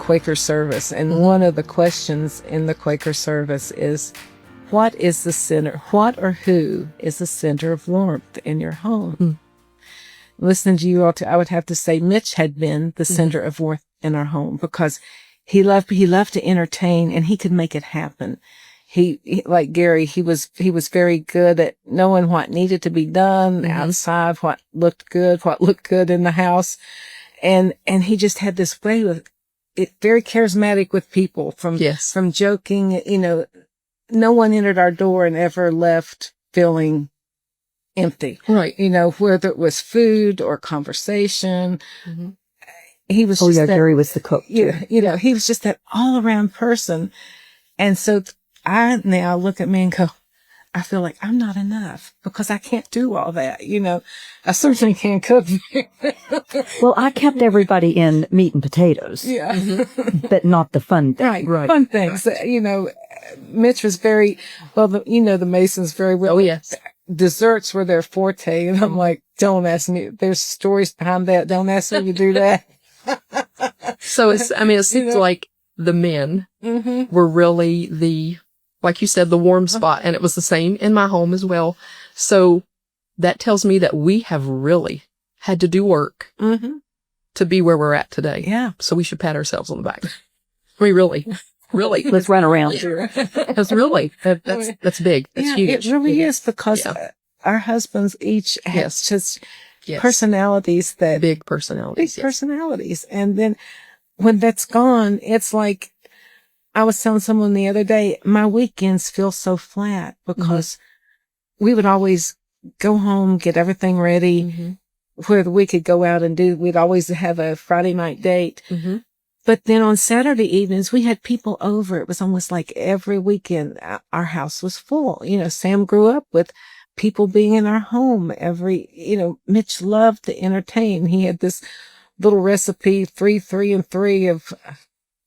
Quaker service, and one of the questions in the Quaker service is, what or who is the center of warmth in your home? Listening to you all, I would have to say Mitch had been the center of warmth in our home, because he loved to entertain, and he could make it happen. He like Gary, he was very good at knowing what needed to be done outside, what looked good in the house. And he just had this way with it, very charismatic with people, from joking, no one entered our door and ever left feeling empty. Right. Whether it was food or conversation. He was Gary was the cook. Yeah, he was just that all around person. And so I now look at me and go, I feel like I'm not enough because I can't do all that. I certainly can't cook. Well, I kept everybody in meat and potatoes. Yeah. But not the fun things. Right. Fun things. Mitch was very, well, the Masons very well. Oh, yes. Desserts were their forte. And I'm like, don't ask me. There's stories behind that. Don't ask me to do that. So it seems like the men were really like you said, the warm spot. And it was the same in my home as well. So that tells me that we have really had to do work to be where we're at today. Yeah. So we should pat ourselves on the back. Really. Let's run around. That's really, that's big. That's huge. It really is, because our husbands each have just personalities that... Big personalities. Big personalities. And then when that's gone, it's like, I was telling someone the other day, my weekends feel so flat because we would always go home, get everything ready, where we could go out and we'd always have a Friday night date. But then on Saturday evenings, we had people over. It was almost like every weekend our house was full. Sam grew up with people being in our home Mitch loved to entertain. He had this little recipe, 3, 3, and 3 of,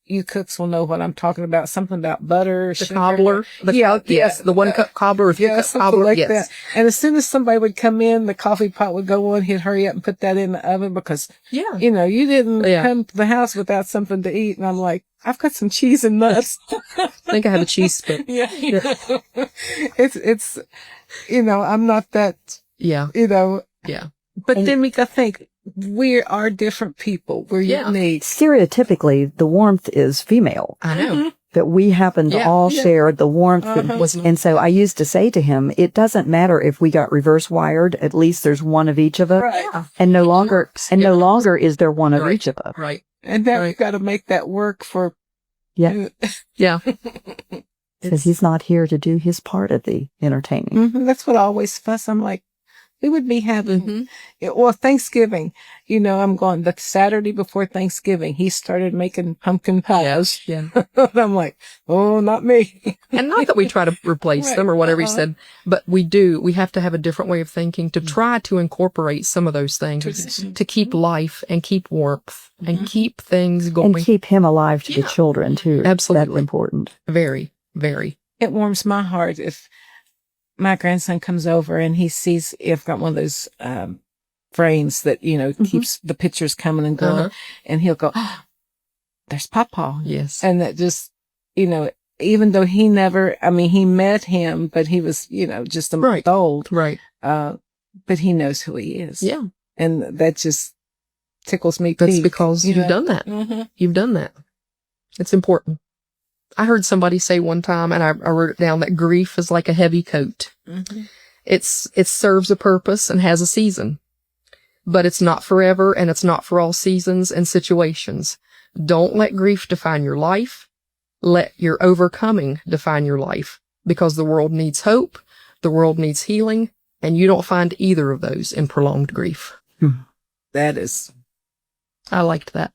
you cooks will know what I'm talking about. Something about butter, the sugar. cobbler. The 1 cup cobbler or 3 cup cobbler. Like that. And as soon as somebody would come in, the coffee pot would go on. He'd hurry up and put that in the oven because, you didn't come to the house without something to eat. And I'm like, I've got some cheese and nuts. I think I have a cheese spit. It's, I'm not that, But then we got to think, we are different people. We're unique. Stereotypically, the warmth is female. I know. But we happen to all share the warmth. And so I used to say to him, it doesn't matter if we got reverse wired. At least there's one of each of us. Right. And no longer is there one of each of us. Right. And now we've got to make that work for... Yeah. Because he's not here to do his part of the entertaining. That's what I always fuss. I'm like, we would be having, Thanksgiving, I'm going the Saturday before Thanksgiving. He started making pumpkin pies. Yeah. I'm like, oh, not me. And not that we try to replace them or whatever you said, but we have to have a different way of thinking to try to incorporate some of those things to keep life and keep warmth and keep things going. And keep him alive to the children too. Absolutely. That's important. Very, very. It warms my heart if my grandson comes over and he sees, I've got one of those frames that, keeps the pictures coming and going. And he'll go, oh, there's Papa. Yes. And that just, even though he he met him, but he was, just a month old. Right. But he knows who he is. Yeah. And that just tickles me. That's because you've done that. You've done that. It's important. I heard somebody say one time, and I wrote it down, that grief is like a heavy coat. It serves a purpose and has a season, but it's not forever, and it's not for all seasons and situations. Don't let grief define your life. Let your overcoming define your life, because the world needs hope, the world needs healing, and you don't find either of those in prolonged grief. That is. I liked that.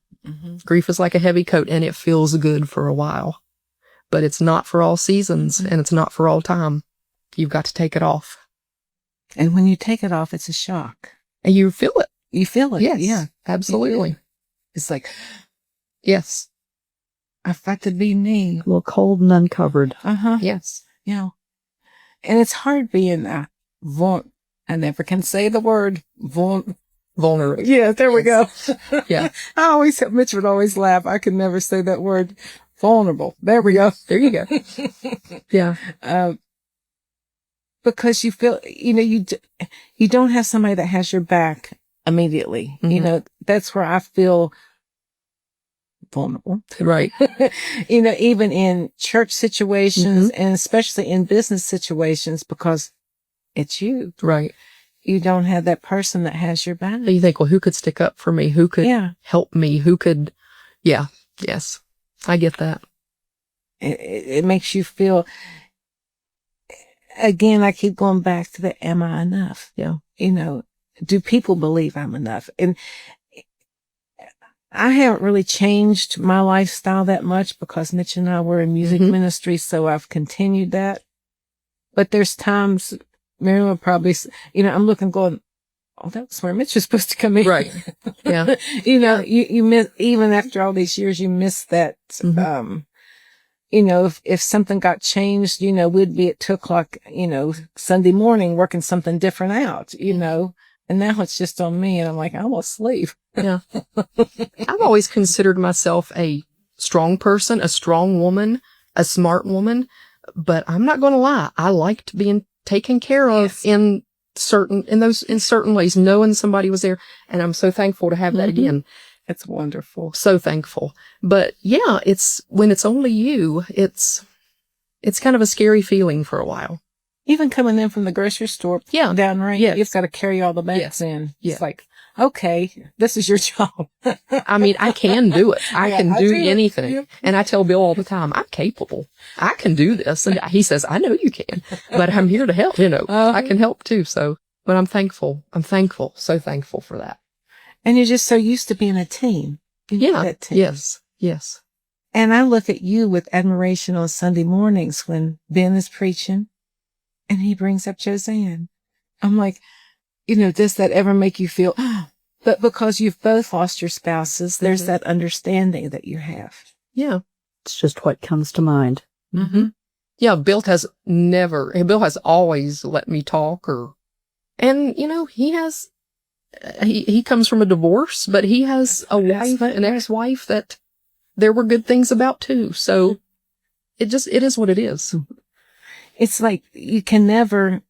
Grief is like a heavy coat, and it feels good for a while. But it's not for all seasons, and it's not for all time. You've got to take it off. And when you take it off, it's a shock. And you feel it. You feel it. Yes. Yeah. Absolutely. It's like, yes. I've got to be me. A little cold and uncovered. Yes. And it's hard being I never can say the word Vulnerable. Yeah, there we go. Yeah. Mitch would always laugh. I could never say that word. Vulnerable. There we go. There you go. Yeah. Because you feel, you don't have somebody that has your back immediately. Mm-hmm. That's where I feel vulnerable. Right. Even in church situations Mm-hmm. and especially in business situations, because it's you. Right. You don't have that person that has your back. So you think, well, who could stick up for me? Who could help me? Who could, yes, I get that. It makes you feel, again, I keep going back to the, am I enough? Yeah. Do people believe I'm enough? And I haven't really changed my lifestyle that much because Mitch and I were in music Mm-hmm. ministry, so I've continued that. But there's times, Marilyn will probably, I'm looking going, oh, that's where Mitch was supposed to come in. Right. Yeah. You miss, even after all these years, you miss that, Mm-hmm. If something got changed, we'd be at 2:00, Sunday morning working something different out, and now it's just on me and I'm like, I will sleep. Yeah. I've always considered myself a strong person, a strong woman, a smart woman, but I'm not going to lie. I liked being taken care of in certain ways, knowing somebody was there. And I'm so thankful to have that again. It's wonderful. So thankful. But yeah, when it's only you, it's kind of a scary feeling for a while. Even coming in from the grocery store downright, you've got to carry all the bags in. It's like, okay, this is your job. I mean, I can do it. I can do anything. Yep. And I tell Bill all the time, I'm capable. I can do this. And he says, I know you can, but I'm here to help, I can help too. So, but I'm thankful. So thankful for that. And you're just so used to being a team. That team. Yes. And I look at you with admiration on Sunday mornings when Ben is preaching and he brings up Josanne. I'm like, does that ever make you feel, but because you've both lost your spouses, there's that understanding that you have. Yeah. It's just what comes to mind. Mm-hmm. Yeah. Bill has always let me talk and he comes from a divorce, but he has an ex-wife that there were good things about too. So it is what it is. It's like you can never,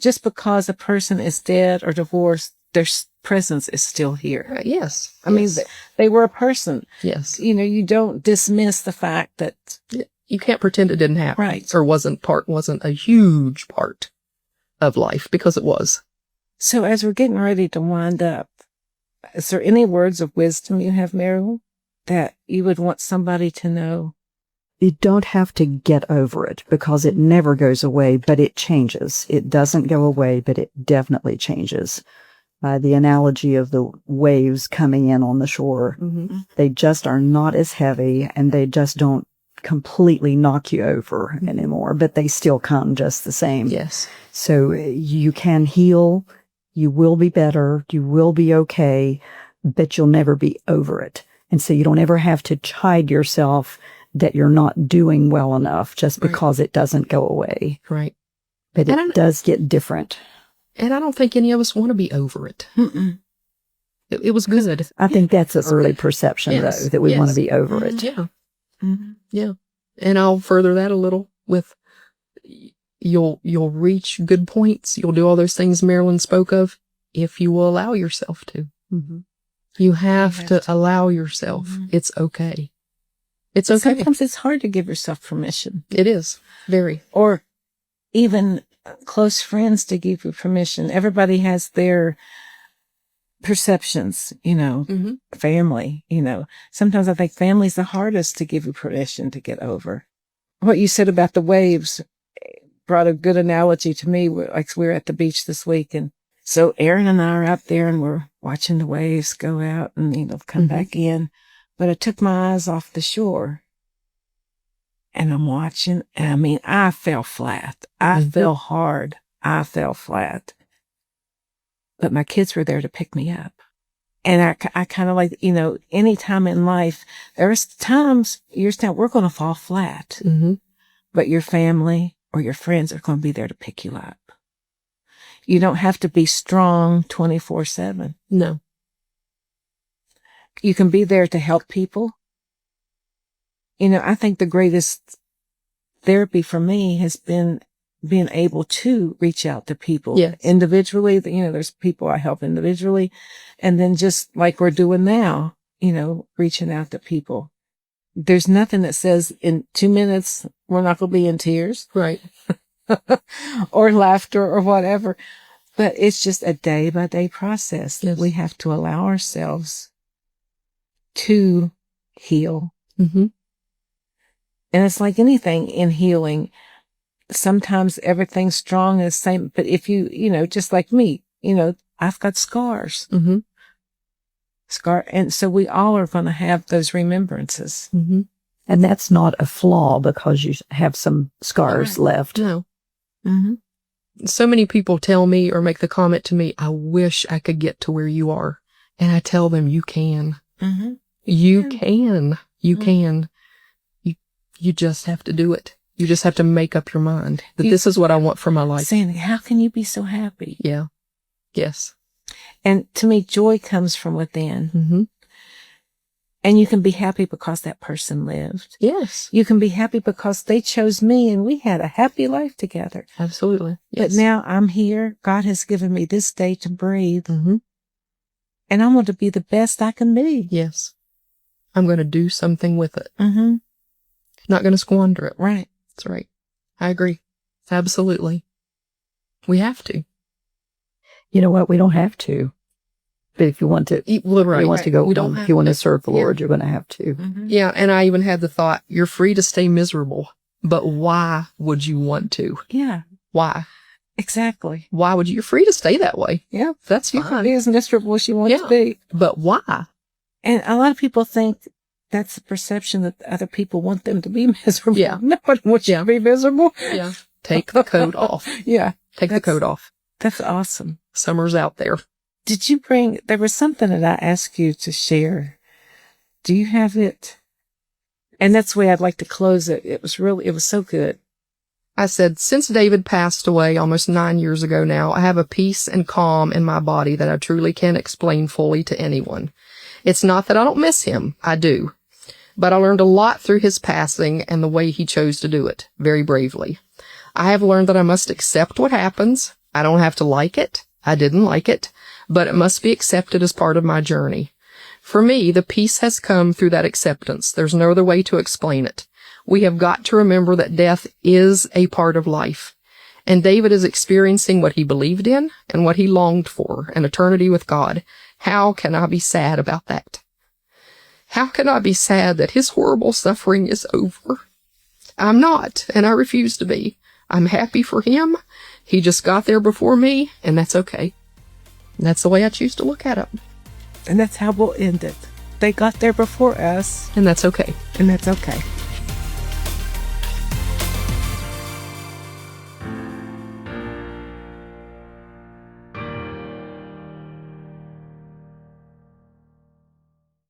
just because a person is dead or divorced, their presence is still here. Yes. I mean, they were a person. Yes. You don't dismiss the fact that you can't pretend it didn't happen. Right. Or wasn't a huge part of life, because it was. So as we're getting ready to wind up, is there any words of wisdom you have, Marilyn, that you would want somebody to know? You don't have to get over it because it never goes away, but it changes. It doesn't go away, but it definitely changes. The analogy of the waves coming in on the shore, they just are not as heavy and they just don't completely knock you over anymore, but they still come just the same. Yes. So you can heal. You will be better. You will be okay, but you'll never be over it. And so you don't ever have to chide yourself that you're not doing well enough just because it doesn't go away. Right. But it does get different. And I don't think any of us want to be over it. It was good. I think that's an early perception, though, that we want to be over it. Yeah. Yeah. And I'll further that a little with you'll reach good points. You'll do all those things Marilyn spoke of if you will allow yourself to. You have to allow yourself. It's okay. It's okay. Sometimes it's hard to give yourself permission. It is. Very. Or even close friends to give you permission. Everybody has their perceptions, family, Sometimes I think family's the hardest to give you permission to get over. What you said about the waves brought a good analogy to me. Like we were at the beach this week, and so Aaron and I are out there and we're watching the waves go out and, come back in. But I took my eyes off the shore and I'm watching. And I mean, I fell flat. I fell hard. I fell flat. But my kids were there to pick me up. And I kind of like, any time in life, there's times we're going to fall flat. But your family or your friends are going to be there to pick you up. You don't have to be strong 24/7. No. You can be there to help people. You know, I think the greatest therapy for me has been being able to reach out to people individually. You know, there's people I help individually, and then just like we're doing now, you know, reaching out to people. There's nothing that says in 2 minutes we're not going to be in tears, Right. or laughter or whatever, but it's just a day by day process. Yes. We have to allow ourselves to heal. Mm-hmm. And it's like anything in healing. Sometimes everything's strong and the same, but if you know, just like me, you know, I've got scars. Mm-hmm. And so we all are going to have those remembrances. Mm-hmm. And that's not a flaw because you have some scars left. No. Mm-hmm. So many people tell me or make the comment to me, I wish I could get to where you are. And I tell them, you can. Mm-hmm. You can. You can. You just have to do it. You just have to make up your mind that this is what I want for my life. Saying, how can you be so happy? Yeah. Yes. And to me, joy comes from within. Mm-hmm. And you can be happy because that person lived. Yes. You can be happy because they chose me and we had a happy life together. Absolutely. Yes. But now I'm here. God has given me this day to breathe. Mm-hmm. And I'm going to be the best I can be. Yes. I'm going to do something with it. Mm-hmm. Not going to squander it. Right. That's right. I agree. Absolutely. We have to. You know what? We don't have to. But if you want to, Right. you want to go, We don't if you want to serve the Yeah. Lord, you're going to have to. Mm-hmm. Yeah, and I even had the thought, you're free to stay miserable, but why would you want to? Yeah, Why? exactly. Why would you? You're free to stay that way. Yeah. That's You can fine. be as miserable as you want to be. But why? And a lot of people think that's the perception that other people want them to be miserable. Yeah. Nobody wants you to be miserable. Yeah. Take the coat off. Yeah. Take the coat off. That's awesome. Summer's out there. Did you there was something that I asked you to share. Do you have it? And that's the way I'd like to close it. It was so good. I said, since David passed away almost 9 years ago now, I have a peace and calm in my body that I truly can't explain fully to anyone. It's not that I don't miss him. I do. But I learned a lot through his passing and the way he chose to do it, very bravely. I have learned that I must accept what happens. I don't have to like it. I didn't like it, but it must be accepted as part of my journey. For me, the peace has come through that acceptance. There's no other way to explain it. We have got to remember that death is a part of life. And David is experiencing what he believed in and what he longed for, an eternity with God. How can I be sad about that? How can I be sad that his horrible suffering is over? I'm not, and I refuse to be. I'm happy for him. He just got there before me, and that's okay. And that's the way I choose to look at it. And that's how we'll end it. They got there before us. And that's okay. And that's okay.